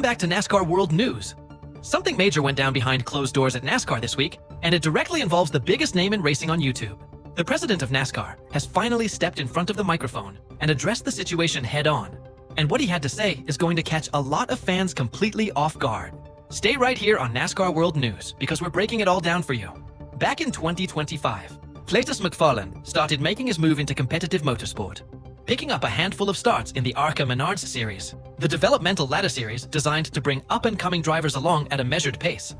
Welcome back to NASCAR World News. Something major went down behind closed doors at NASCAR this week, and it directly involves the biggest name in racing on YouTube. The president of NASCAR has finally stepped in front of the microphone and addressed the situation head-on. And what he had to say is going to catch a lot of fans completely off guard. Stay right here on NASCAR World News, because we're breaking it all down for you. Back in 2025, Cletus McFarland started making his move into competitive motorsport, picking up a handful of starts in the ARCA Menards series, the developmental ladder series designed to bring up-and-coming drivers along at a measured pace.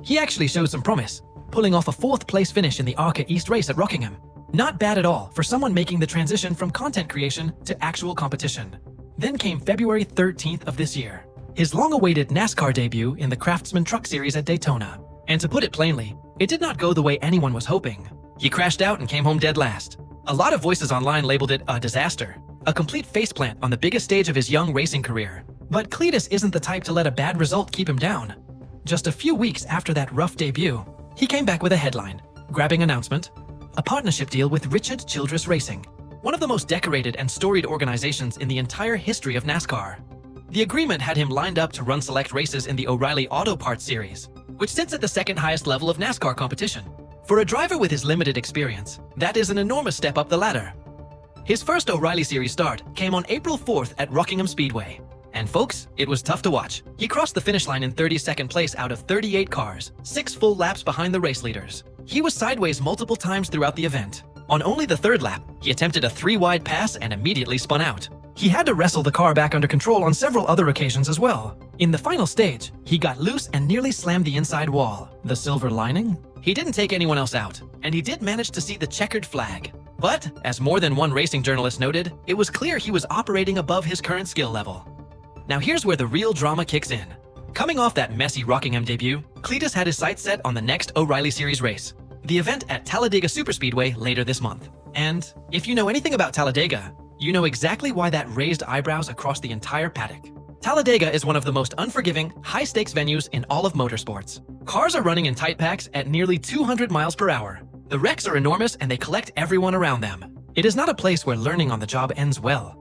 He actually showed some promise, pulling off a fourth-place finish in the ARCA East race at Rockingham. Not bad at all for someone making the transition from content creation to actual competition. Then came February 13th of this year, his long-awaited NASCAR debut in the Craftsman Truck Series at Daytona. And to put it plainly, it did not go the way anyone was hoping. He crashed out and came home dead last. A lot of voices online labeled it a disaster, a complete faceplant on the biggest stage of his young racing career. But Cletus isn't the type to let a bad result keep him down. Just a few weeks after that rough debut, he came back with a headline, grabbing announcement, a partnership deal with Richard Childress Racing, one of the most decorated and storied organizations in the entire history of NASCAR. The agreement had him lined up to run select races in the O'Reilly Auto Parts Series, which sits at the second highest level of NASCAR competition. For a driver with his limited experience, that is an enormous step up the ladder. His first O'Reilly Series start came on April 4th at Rockingham Speedway. And folks, it was tough to watch. He crossed the finish line in 32nd place out of 38 cars, 6 full laps behind the race leaders. He was sideways multiple times throughout the event. On only the third lap, he attempted a 3-wide pass and immediately spun out. He had to wrestle the car back under control on several other occasions as well. In the final stage, he got loose and nearly slammed the inside wall. The silver lining? He didn't take anyone else out, and he did manage to see the checkered flag. But, as more than one racing journalist noted, it was clear he was operating above his current skill level. Now here's where the real drama kicks in. Coming off that messy Rockingham debut, Cletus had his sights set on the next O'Reilly Series race, the event at Talladega Superspeedway later this month. And if you know anything about Talladega, you know exactly why that raised eyebrows across the entire paddock. Talladega is one of the most unforgiving, high-stakes venues in all of motorsports. Cars are running in tight packs at nearly 200 miles per hour. The wrecks are enormous and they collect everyone around them. It is not a place where learning on the job ends well.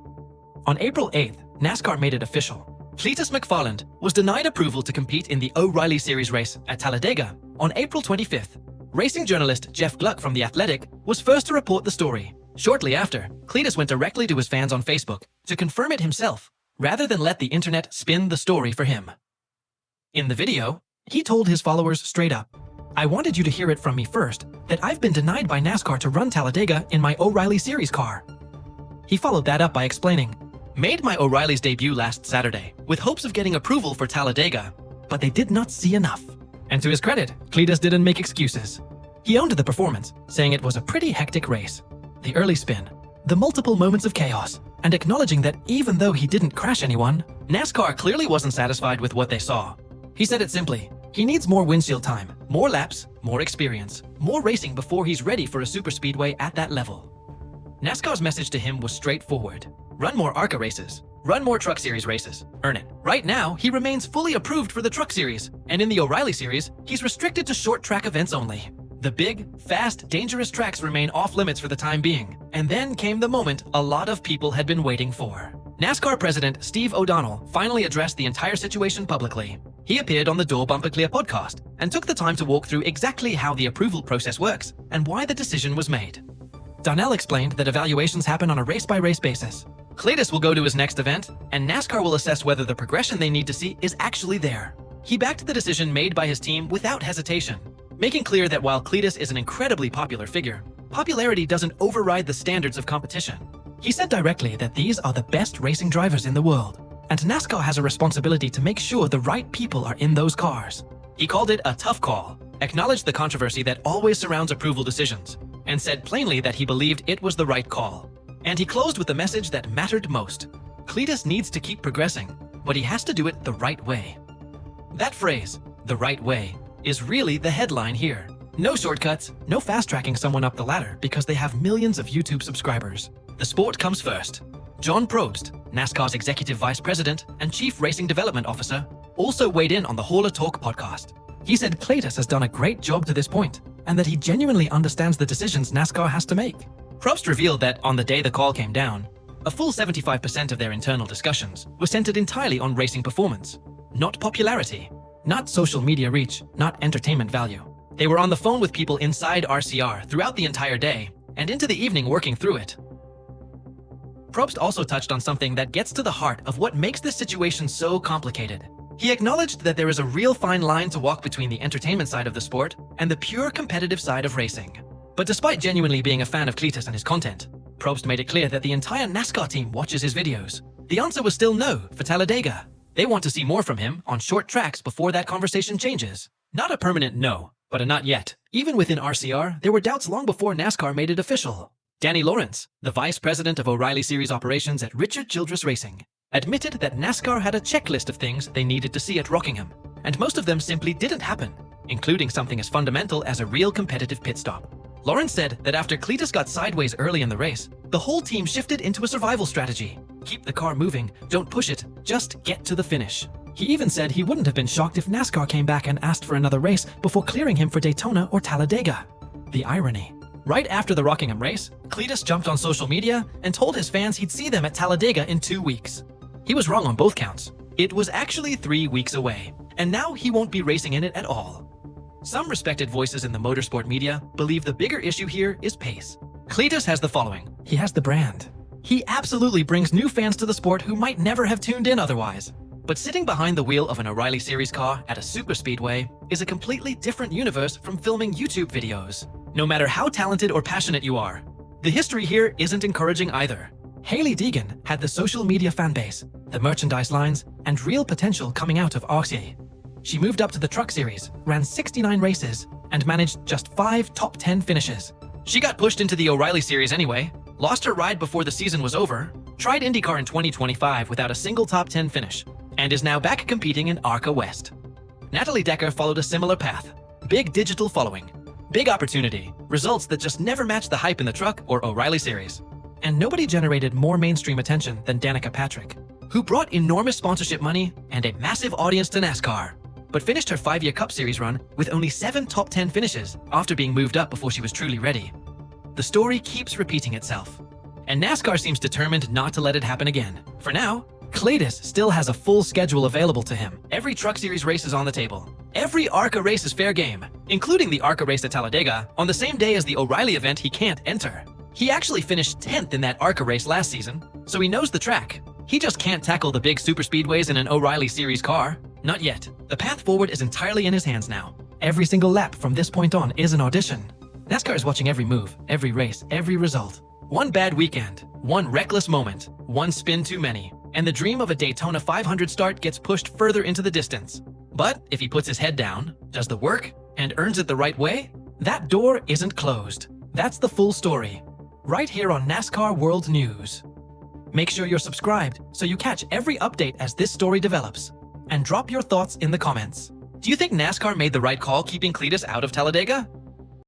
On April 8th, NASCAR made it official. Cletus McFarland was denied approval to compete in the O'Reilly Series race at Talladega on April 25th. Racing journalist Jeff Gluck from The Athletic was first to report the story. Shortly after, Cletus went directly to his fans on Facebook to confirm it himself, rather than let the internet spin the story for him. In the video, he told his followers straight up, "I wanted you to hear it from me first, that I've been denied by NASCAR to run Talladega in my O'Reilly Series car." He followed that up by explaining, "Made my O'Reilly's debut last Saturday, with hopes of getting approval for Talladega, but they did not see enough." And to his credit, Cletus didn't make excuses. He owned the performance, saying it was a pretty hectic race. The early spin, the multiple moments of chaos, and acknowledging that even though he didn't crash anyone, NASCAR clearly wasn't satisfied with what they saw. He said it simply, he needs more windshield time, more laps, more experience, more racing before he's ready for a superspeedway at that level. NASCAR's message to him was straightforward. Run more ARCA races, run more Truck Series races, earn it. Right now, he remains fully approved for the Truck Series, and in the O'Reilly Series, he's restricted to short track events only. The big, fast, dangerous tracks remain off limits for the time being. And then came the moment a lot of people had been waiting for. NASCAR President Steve O'Donnell finally addressed the entire situation publicly. He appeared on the Door Bumper Clear podcast and took the time to walk through exactly how the approval process works and why the decision was made. Donnell explained that evaluations happen on a race-by-race basis. Cletus will go to his next event, and NASCAR will assess whether the progression they need to see is actually there. He backed the decision made by his team without hesitation, making clear that while Cletus is an incredibly popular figure, popularity doesn't override the standards of competition. He said directly that these are the best racing drivers in the world, and NASCAR has a responsibility to make sure the right people are in those cars. He called it a tough call, acknowledged the controversy that always surrounds approval decisions, and said plainly that he believed it was the right call. And he closed with the message that mattered most. Cletus needs to keep progressing, but he has to do it the right way. That phrase, the right way, is really the headline here. No shortcuts, no fast-tracking someone up the ladder because they have millions of YouTube subscribers. The sport comes first. John Probst, NASCAR's Executive Vice President and Chief Racing Development Officer, also weighed in on the Hauler Talk podcast. He said Cletus has done a great job to this point, and that he genuinely understands the decisions NASCAR has to make. Probst revealed that on the day the call came down, a full 75% of their internal discussions were centered entirely on racing performance. not popularity, not social media reach, not entertainment value. They were on the phone with people inside RCR throughout the entire day and into the evening working through it. Probst also touched on something that gets to the heart of what makes this situation so complicated. He acknowledged that there is a real fine line to walk between the entertainment side of the sport and the pure competitive side of racing. But despite genuinely being a fan of Cletus and his content, Probst made it clear that the entire NASCAR team watches his videos. The answer was still no for Talladega. They want to see more from him on short tracks before that conversation changes. Not a permanent no, but a not yet. Even within RCR, there were doubts long before NASCAR made it official. Danny Lawrence, the vice president of O'Reilly Series operations at Richard Childress Racing, admitted that NASCAR had a checklist of things they needed to see at Rockingham, and most of them simply didn't happen, including something as fundamental as a real competitive pit stop. Lawrence said that after Cletus got sideways early in the race, the whole team shifted into a survival strategy. Keep the car moving, don't push it, just get to the finish. He even said he wouldn't have been shocked if NASCAR came back and asked for another race before clearing him for Daytona or Talladega. The irony. Right after the Rockingham race, Cletus jumped on social media and told his fans he'd see them at Talladega in 2 weeks. He was wrong on both counts. It was actually 3 weeks away, and now he won't be racing in it at all. Some respected voices in the motorsport media believe the bigger issue here is pace. Cletus has the following. He has the brand. He absolutely brings new fans to the sport who might never have tuned in otherwise. But sitting behind the wheel of an O'Reilly Series car at a superspeedway is a completely different universe from filming YouTube videos. No matter how talented or passionate you are, the history here isn't encouraging either. Hailie Deegan had the social media fanbase, the merchandise lines, and real potential coming out of RCR. She moved up to the Truck Series, ran 69 races, and managed just 5 top 10 finishes. She got pushed into the O'Reilly Series anyway, lost her ride before the season was over, tried IndyCar in 2025 without a single top 10 finish, and is now back competing in ARCA West. Natalie Decker followed a similar path. Big digital following, big opportunity, results that just never matched the hype in the Truck or O'Reilly Series. And nobody generated more mainstream attention than Danica Patrick, who brought enormous sponsorship money and a massive audience to NASCAR, but finished her 5-year Cup Series run with only 7 top 10 finishes after being moved up before she was truly ready. The story keeps repeating itself, and NASCAR seems determined not to let it happen again. For now, Cletus still has a full schedule available to him. Every Truck Series race is on the table. Every ARCA race is fair game, including the ARCA race at Talladega on the same day as the O'Reilly event he can't enter. He actually finished 10th in that ARCA race last season, so he knows the track. He just can't tackle the big superspeedways in an O'Reilly Series car. Not yet. The path forward is entirely in his hands now. Every single lap from this point on is an audition. NASCAR is watching every move, every race, every result. One bad weekend, one reckless moment, one spin too many, and the dream of a Daytona 500 start gets pushed further into the distance. But if he puts his head down, does the work, and earns it the right way, that door isn't closed. That's the full story, right here on NASCAR World News. Make sure you're subscribed so you catch every update as this story develops. And drop your thoughts in the comments. Do you think NASCAR made the right call keeping Cletus out of Talladega?